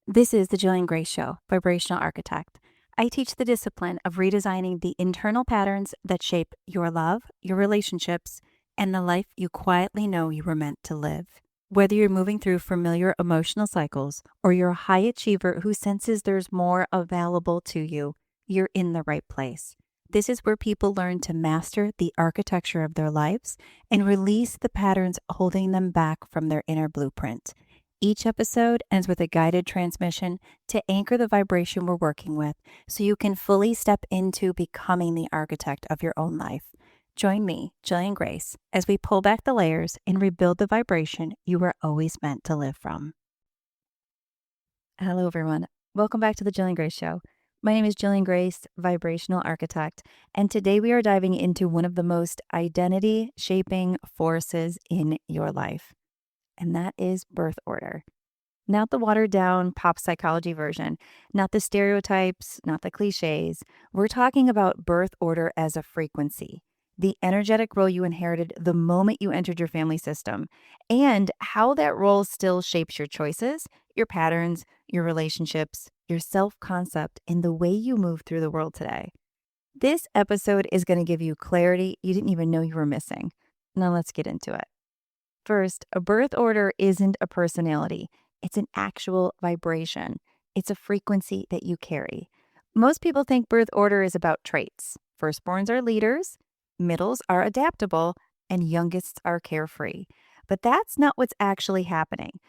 This is the Jillian Greyse Show, Vibrational Architect. I teach the discipline of redesigning the internal patterns that shape your love, your relationships, and the life you quietly know you were meant to live. Whether you're moving through familiar emotional cycles or you're a high achiever who senses there's more available to you, you're in the right place. This is where people learn to master the architecture of their lives and release the patterns holding them back from their inner blueprint. Each episode ends with a guided transmission to anchor the vibration we're working with so you can fully step into becoming the architect of your own life. Join me, Jillian Greyse, as we pull back the layers and rebuild the vibration you were always meant to live from. Hello, everyone. Welcome back to the Jillian Greyse Show. My name is Jillian Greyse, Vibrational Architect, and today we are diving into one of the most identity-shaping forces in your life, and that is birth order. Not the watered down pop psychology version, not the stereotypes, not the cliches. We're talking about birth order as a frequency, the energetic role you inherited the moment you entered your family system, and how that role still shapes your choices, your patterns, your relationships, your self-concept, and the way you move through the world today. This episode is going to give you clarity you didn't even know you were missing. Now let's get into it. First, a birth order isn't a personality. It's an actual vibration. It's a frequency that you carry. Most people think birth order is about traits. Firstborns are leaders, middles are adaptable, and youngest are carefree. But that's not what's actually happening.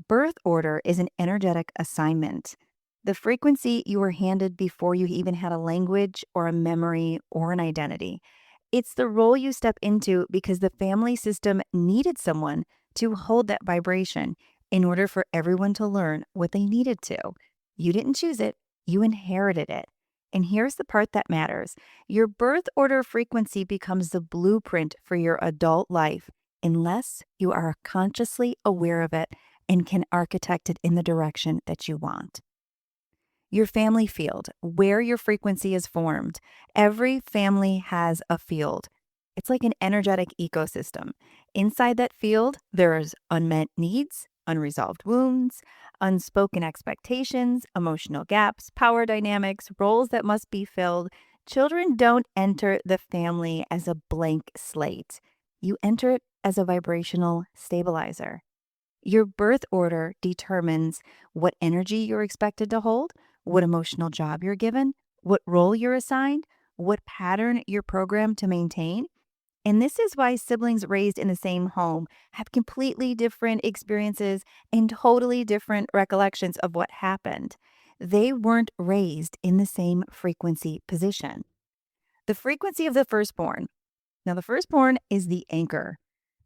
Birth order is an energetic assignment. The frequency you were handed before you even had a language or a memory or an identity. It's the role you step into because the family system needed someone to hold that vibration in order for everyone to learn what they needed to. You didn't choose it, you inherited it. And here's the part that matters. Your birth order frequency becomes the blueprint for your adult life unless you are consciously aware of it and can architect it in the direction that you want. Your family field, where your frequency is formed. Every family has a field. It's like an energetic ecosystem. Inside that field, there's unmet needs, unresolved wounds, unspoken expectations, emotional gaps, power dynamics, roles that must be filled. Children don't enter the family as a blank slate. You enter it as a vibrational stabilizer. Your birth order determines what energy you're expected to hold, what emotional job you're given, what role you're assigned, what pattern you're programmed to maintain. And this is why siblings raised in the same home have completely different experiences and totally different recollections of what happened. They weren't raised in the same frequency position. The frequency of the firstborn. Now, the firstborn is the anchor.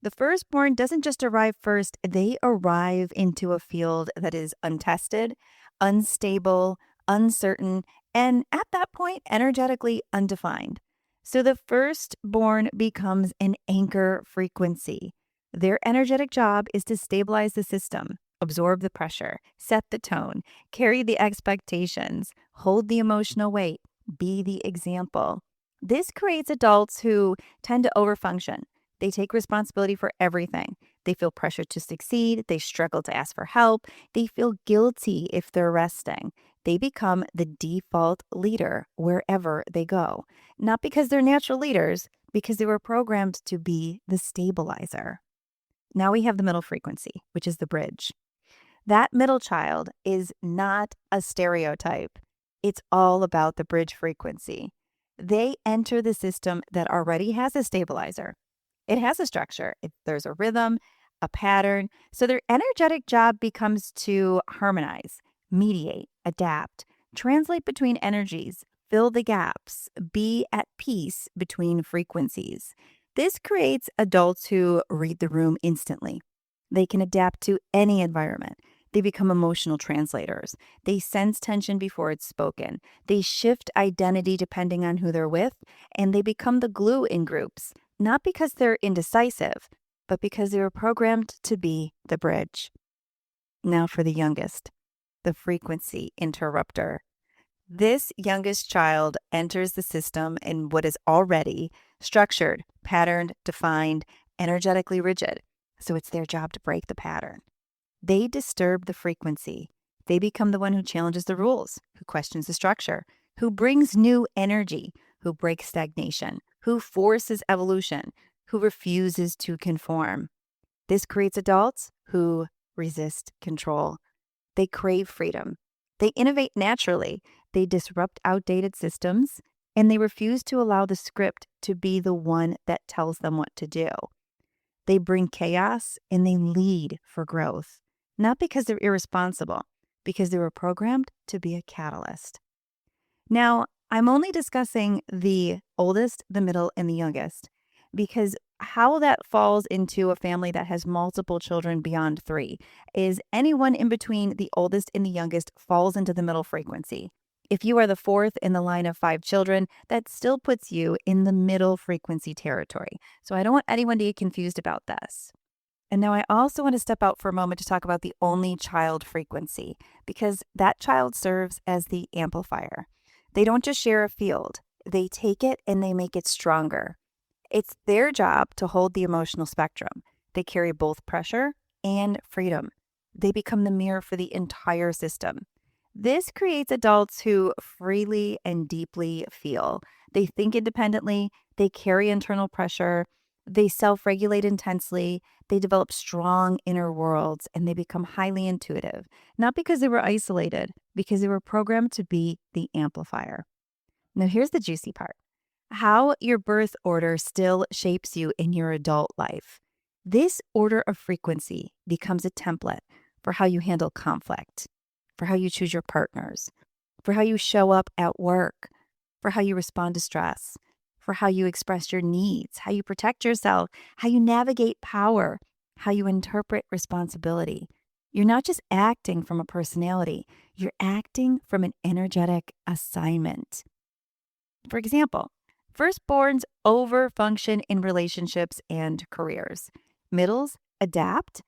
The firstborn doesn't just arrive first, they arrive into a field that is untested, unstable, uncertain, and at that point, energetically undefined. So the firstborn becomes an anchor frequency. Their energetic job is to stabilize the system, absorb the pressure, set the tone, carry the expectations, hold the emotional weight, be the example. This creates adults who tend to overfunction. They take responsibility for everything. They feel pressure to succeed. They struggle to ask for help. They feel guilty if they're resting. They become the default leader wherever they go. Not because they're natural leaders, because they were programmed to be the stabilizer. Now we have the middle frequency, which is the bridge. That middle child is not a stereotype. It's all about the bridge frequency. They enter the system that already has a stabilizer. It has a structure. There's a rhythm, a pattern. So their energetic job becomes to harmonize, mediate, adapt, translate between energies, fill the gaps, be at peace between frequencies. This creates adults who read the room instantly. They can adapt to any environment. They become emotional translators. They sense tension before it's spoken. They shift identity depending on who they're with, and they become the glue in groups. Not because they're indecisive, but because they were programmed to be the bridge. Now for the youngest, the frequency interrupter. This youngest child enters the system in what is already structured, patterned, defined, energetically rigid. So it's their job to break the pattern. They disturb the frequency. They become the one who challenges the rules, who questions the structure, who brings new energy, who breaks stagnation, who forces evolution, who refuses to conform. This creates adults who resist control. They crave freedom. They innovate naturally. They disrupt outdated systems, and they refuse to allow the script to be the one that tells them what to do. They bring chaos and they lead for growth, not because they're irresponsible, because they were programmed to be a catalyst. Now, I'm only discussing the oldest, the middle, and the youngest because how that falls into a family that has multiple children beyond 3 is anyone in between the oldest and the youngest falls into the middle frequency. If you are the fourth in the line of 5 children, that still puts you in the middle frequency territory. So I don't want anyone to get confused about this. And now I also want to step out for a moment to talk about the only child frequency because that child serves as the amplifier. They don't just share a field, they take it and they make it stronger. It's their job to hold the emotional spectrum. They carry both pressure and freedom. They become the mirror for the entire system. This creates adults who freely and deeply feel. They think independently, they carry internal pressure, they self-regulate intensely, they develop strong inner worlds, and they become highly intuitive, not because they were isolated, because they were programmed to be the amplifier. Now, here's the juicy part. How your birth order still shapes you in your adult life. This order of frequency becomes a template for how you handle conflict, for how you choose your partners, for how you show up at work, for how you respond to stress, for how you express your needs, how you protect yourself, how you navigate power, how you interpret responsibility. You're not just acting from a personality, you're acting from an energetic assignment. For example, firstborns overfunction in relationships and careers. Middles adapt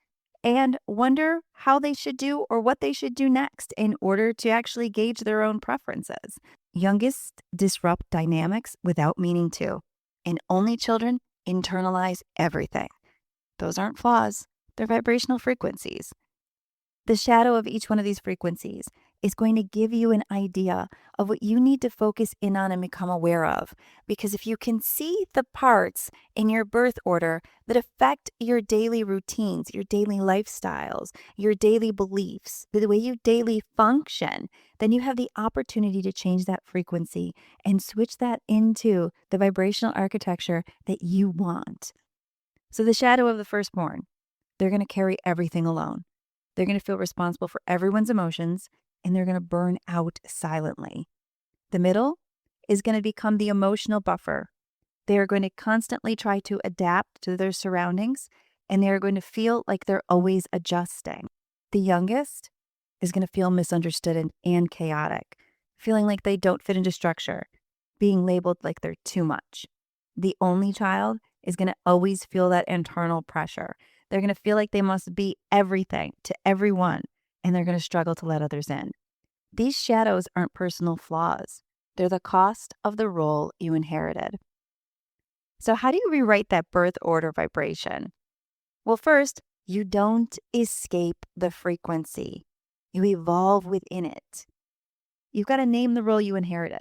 and wonder how they should do or what they should do next in order to actually gauge their own preferences. Youngest disrupt dynamics without meaning to, and only children internalize everything. Those aren't flaws, they're vibrational frequencies. The shadow of each one of these frequencies is going to give you an idea of what you need to focus in on and become aware of. Because if you can see the parts in your birth order that affect your daily routines, your daily lifestyles, your daily beliefs, the way you daily function, then you have the opportunity to change that frequency and switch that into the vibrational architecture that you want. So the shadow of the firstborn, they're going to carry everything alone. They're going to feel responsible for everyone's emotions, and they're going to burn out silently. The middle is going to become the emotional buffer. They are going to constantly try to adapt to their surroundings, and they are going to feel like they're always adjusting. The youngest is going to feel misunderstood and chaotic, feeling like they don't fit into structure, being labeled like they're too much. The only child is going to always feel that internal pressure. They're going to feel like they must be everything to everyone, and they're going to struggle to let others in. These shadows aren't personal flaws. They're the cost of the role you inherited. So how do you rewrite that birth order vibration? Well, first, you don't escape the frequency. You evolve within it. You've got to name the role you inherited.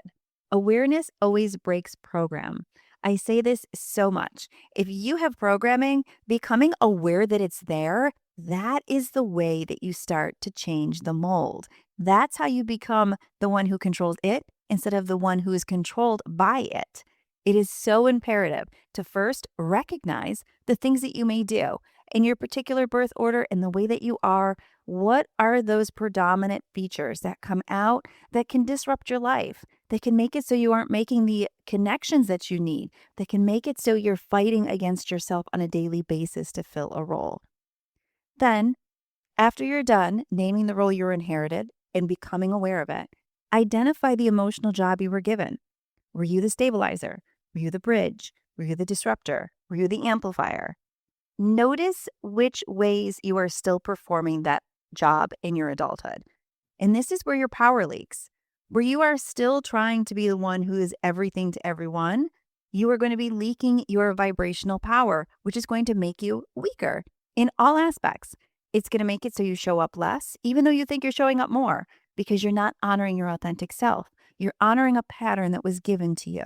Awareness always breaks program. I say this so much. If you have programming, becoming aware that it's there, that is the way that you start to change the mold. That's how you become the one who controls it instead of the one who is controlled by it. It is so imperative to first recognize the things that you may do in your particular birth order and the way that you are. What are those predominant features that come out that can disrupt your life, that can make it so you aren't making the connections that you need, that can make it so you're fighting against yourself on a daily basis to fill a role? Then, after you're done naming the role you inherited and becoming aware of it, identify the emotional job you were given. Were you the stabilizer? Were you the bridge? Were you the disruptor? Were you the amplifier? Notice which ways you are still performing that job in your adulthood. And this is where your power leaks. Where you are still trying to be the one who is everything to everyone, you are going to be leaking your vibrational power, which is going to make you weaker in all aspects. It's going to make it so you show up less, even though you think you're showing up more, because you're not honoring your authentic self. You're honoring a pattern that was given to you.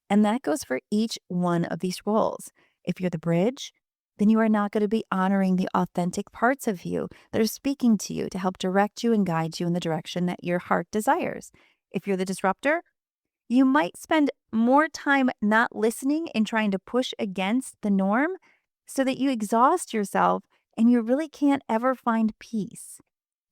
And that goes for each one of these roles. If you're the bridge, then you are not going to be honoring the authentic parts of you that are speaking to you to help direct you and guide you in the direction that your heart desires. If you're the disruptor, you might spend more time not listening and trying to push against the norm so that you exhaust yourself and you really can't ever find peace.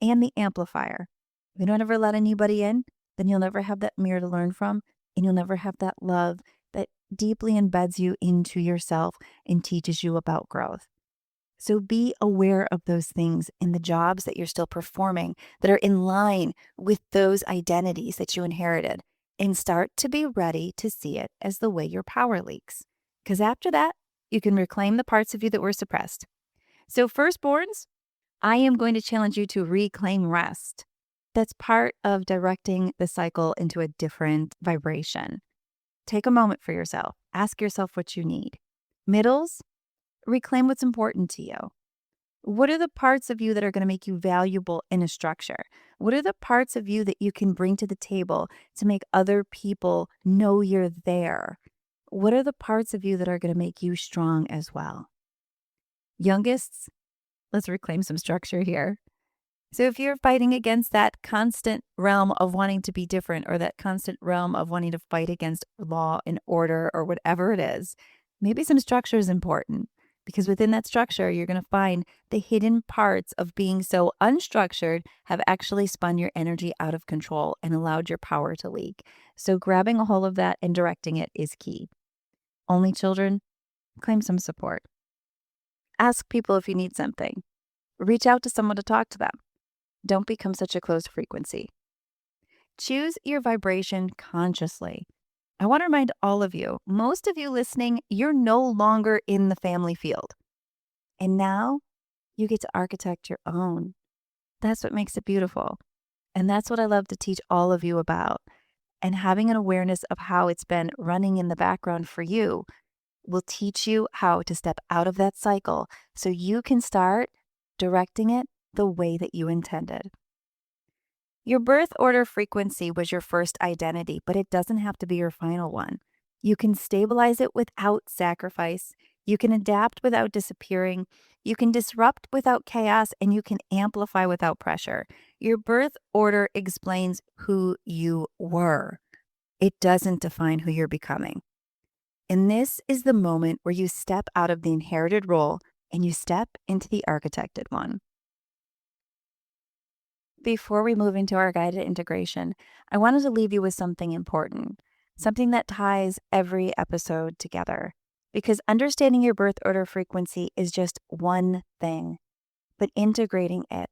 And the amplifier. If you don't ever let anybody in, then you'll never have that mirror to learn from, and you'll never have that love that deeply embeds you into yourself and teaches you about growth. So be aware of those things in the jobs that you're still performing that are in line with those identities that you inherited, and start to be ready to see it as the way your power leaks. Because after that, you can reclaim the parts of you that were suppressed. So, firstborns, I am going to challenge you to reclaim rest. That's part of directing the cycle into a different vibration. Take a moment for yourself. Ask yourself what you need. Middles, reclaim what's important to you. What are the parts of you that are going to make you valuable in a structure? What are the parts of you that you can bring to the table to make other people know you're there? What are the parts of you that are going to make you strong as well? Youngest, let's reclaim some structure here. So if you're fighting against that constant realm of wanting to be different, or that constant realm of wanting to fight against law and order or whatever it is, maybe some structure is important, because within that structure, you're going to find the hidden parts of being so unstructured have actually spun your energy out of control and allowed your power to leak. So grabbing a hold of that and directing it is key. Only children, claim some support. Ask people if you need something. Reach out to someone to talk to them. Don't become such a close frequency. Choose your vibration consciously. I want to remind all of you, most of you listening, you're no longer in the family field. And now you get to architect your own. That's what makes it beautiful. And that's what I love to teach all of you about. And having an awareness of how it's been running in the background for you will teach you how to step out of that cycle so you can start directing it the way that you intended. Your birth order frequency was your first identity, but it doesn't have to be your final one. You can stabilize it without sacrifice. You can adapt without disappearing. You can disrupt without chaos, and you can amplify without pressure. Your birth order explains who you were. It doesn't define who you're becoming. And this is the moment where you step out of the inherited role and you step into the architected one. Before we move into our guided integration, I wanted to leave you with something important, something that ties every episode together. Because understanding your birth order frequency is just one thing, but integrating it,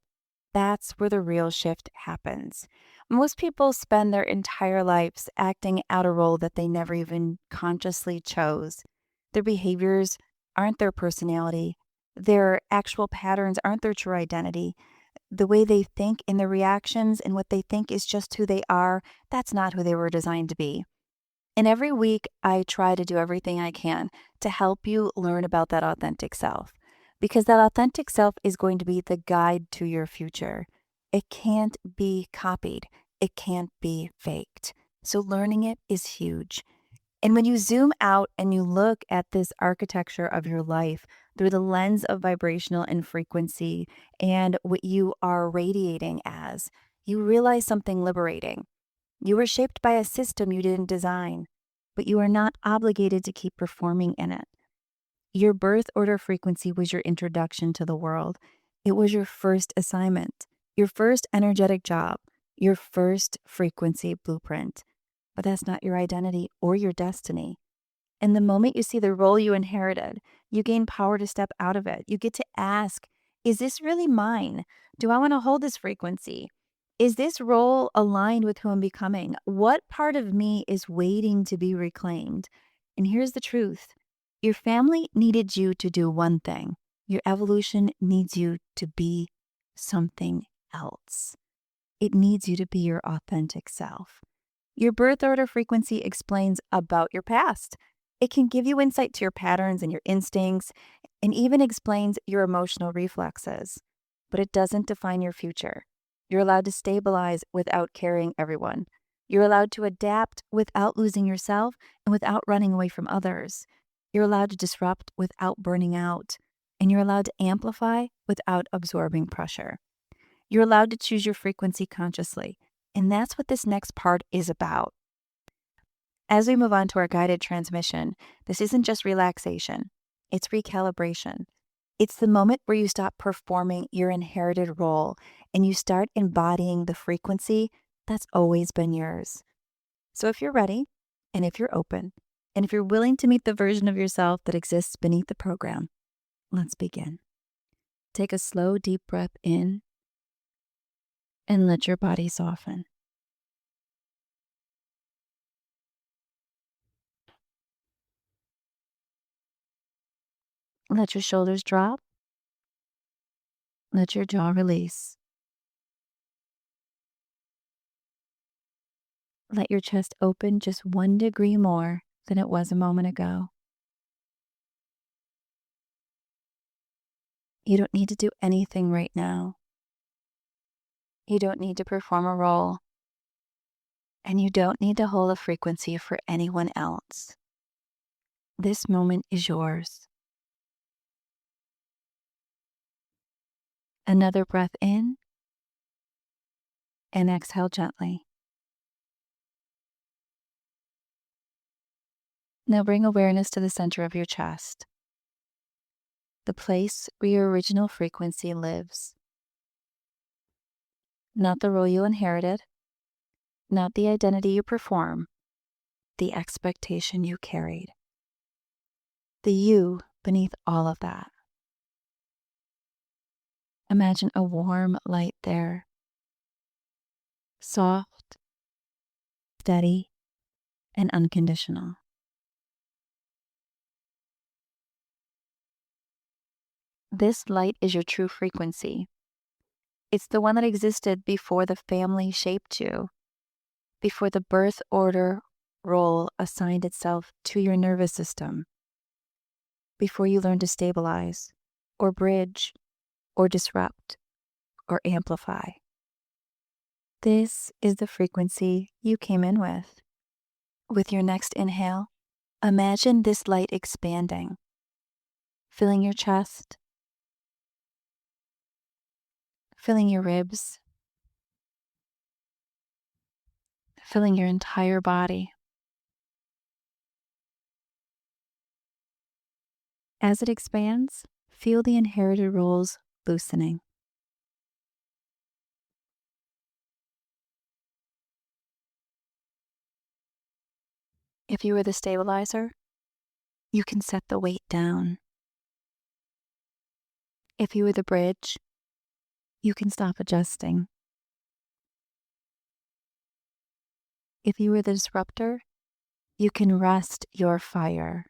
that's where the real shift happens. Most people spend their entire lives acting out a role that they never even consciously chose. Their behaviors aren't their personality. Their actual patterns aren't their true identity. The way they think and their reactions and what they think is just who they are, that's not who they were designed to be. And every week, I try to do everything I can to help you learn about that authentic self, because that authentic self is going to be the guide to your future. It can't be copied. It can't be faked. So learning it is huge. And when you zoom out and you look at this architecture of your life through the lens of vibrational and frequency and what you are radiating as, you realize something liberating. You were shaped by a system you didn't design, but you are not obligated to keep performing in it. Your birth order frequency was your introduction to the world. It was your first assignment, your first energetic job, your first frequency blueprint. But that's not your identity or your destiny. And the moment you see the role you inherited, you gain power to step out of it. You get to ask, is this really mine? Do I want to hold this frequency? Is this role aligned with who I'm becoming? What part of me is waiting to be reclaimed? And here's the truth. Your family needed you to do one thing. Your evolution needs you to be something else. It needs you to be your authentic self. Your birth order frequency explains about your past. It can give you insight to your patterns and your instincts, and even explains your emotional reflexes. but it doesn't define your future. You're allowed to stabilize without carrying everyone. You're allowed to adapt without losing yourself and without running away from others. You're allowed to disrupt without burning out. And you're allowed to amplify without absorbing pressure. You're allowed to choose your frequency consciously. And that's what this next part is about. As we move on to our guided transmission, this isn't just relaxation, it's recalibration. It's the moment where you stop performing your inherited role and you start embodying the frequency that's always been yours. So if you're ready, and if you're open, and if you're willing to meet the version of yourself that exists beneath the program, let's begin. Take a slow, deep breath in and let your body soften. Let your shoulders drop. Let your jaw release. Let your chest open just 1 degree more than it was a moment ago. You don't need to do anything right now. You don't need to perform a role. And you don't need to hold a frequency for anyone else. This moment is yours. Another breath in and exhale gently. Now bring awareness to the center of your chest, the place where your original frequency lives. Not the role you inherited, not the identity you perform, the expectation you carried. The you beneath all of that. Imagine a warm light there, soft, steady, and unconditional. This light is your true frequency. It's the one that existed before the family shaped you, before the birth order role assigned itself to your nervous system, before you learned to stabilize, or bridge, or disrupt, or amplify. This is the frequency you came in with. With your next inhale, imagine this light expanding, filling your chest, filling your ribs, filling your entire body. As it expands, feel the inherited roles loosening. If you were the stabilizer, you can set the weight down. If you were the bridge, you can stop adjusting. If you were the disruptor, you can rest your fire.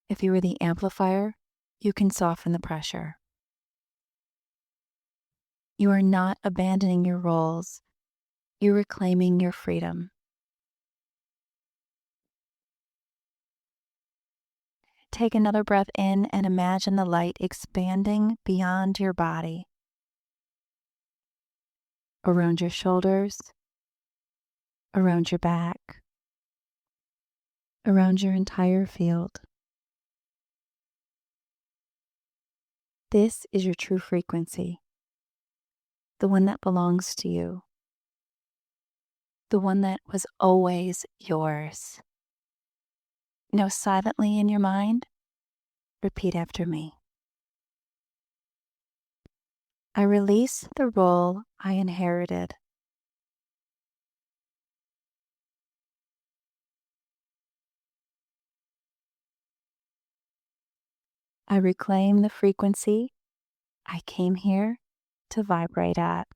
If you were the amplifier, you can soften the pressure. You are not abandoning your roles. You're reclaiming your freedom. Take another breath in and imagine the light expanding beyond your body, around your shoulders, around your back, around your entire field. This is your true frequency, the one that belongs to you, the one that was always yours. Now, silently in your mind, repeat after me. I release the role I inherited. I reclaim the frequency I came here to vibrate at.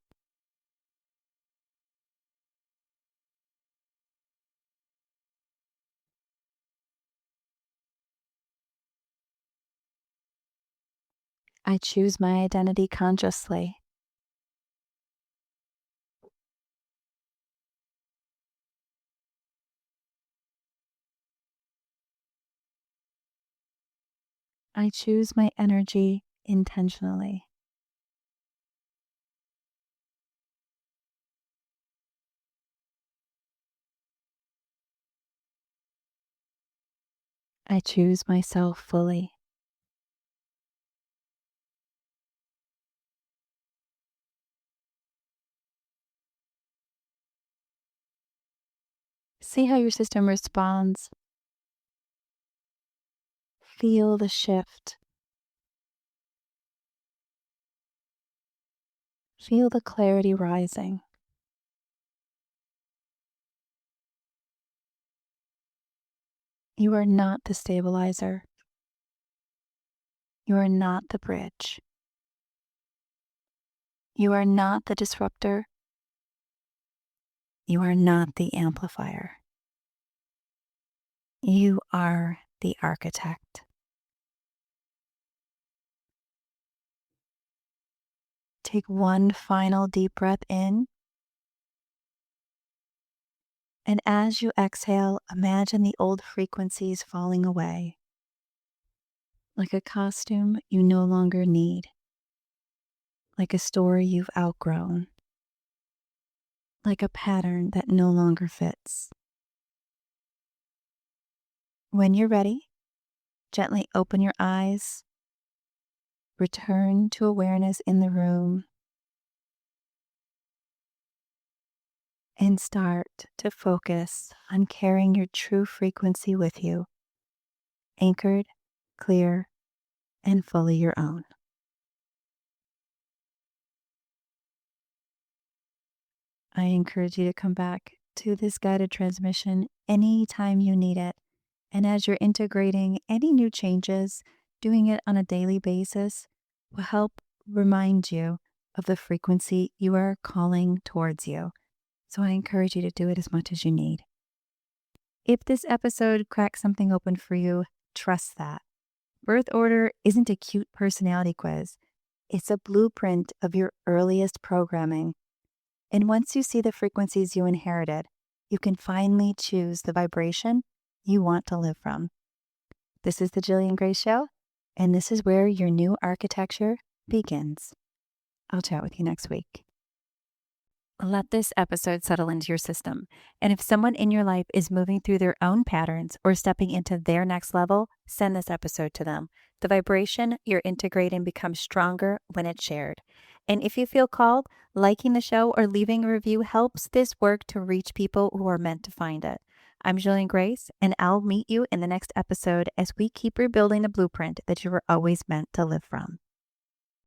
I choose my identity consciously. I choose my energy intentionally. I choose myself fully. See how your system responds. Feel the shift. Feel the clarity rising. You are not the stabilizer. You are not the bridge. You are not the disruptor. You are not the amplifier. You are the architect. Take one final deep breath in. And as you exhale, imagine the old frequencies falling away, like a costume you no longer need, like a story you've outgrown, like a pattern that no longer fits. When you're ready, gently open your eyes, return to awareness in the room, and start to focus on carrying your true frequency with you, anchored, clear, and fully your own. I encourage you to come back to this guided transmission anytime you need it. And as you're integrating any new changes, doing it on a daily basis will help remind you of the frequency you are calling towards you. So I encourage you to do it as much as you need. If this episode cracks something open for you, trust that. Birth order isn't a cute personality quiz. It's a blueprint of your earliest programming. And once you see the frequencies you inherited, you can finally choose the vibration you want to live from. This is the Jillian Greyse Show, and this is where your new architecture begins. I'll chat with you next week. Let this episode settle into your system. And if someone in your life is moving through their own patterns or stepping into their next level, send this episode to them. The vibration you're integrating becomes stronger when it's shared. And if you feel called, liking the show or leaving a review helps this work to reach people who are meant to find it. I'm Jillian Greyse, and I'll meet you in the next episode as we keep rebuilding the blueprint that you were always meant to live from.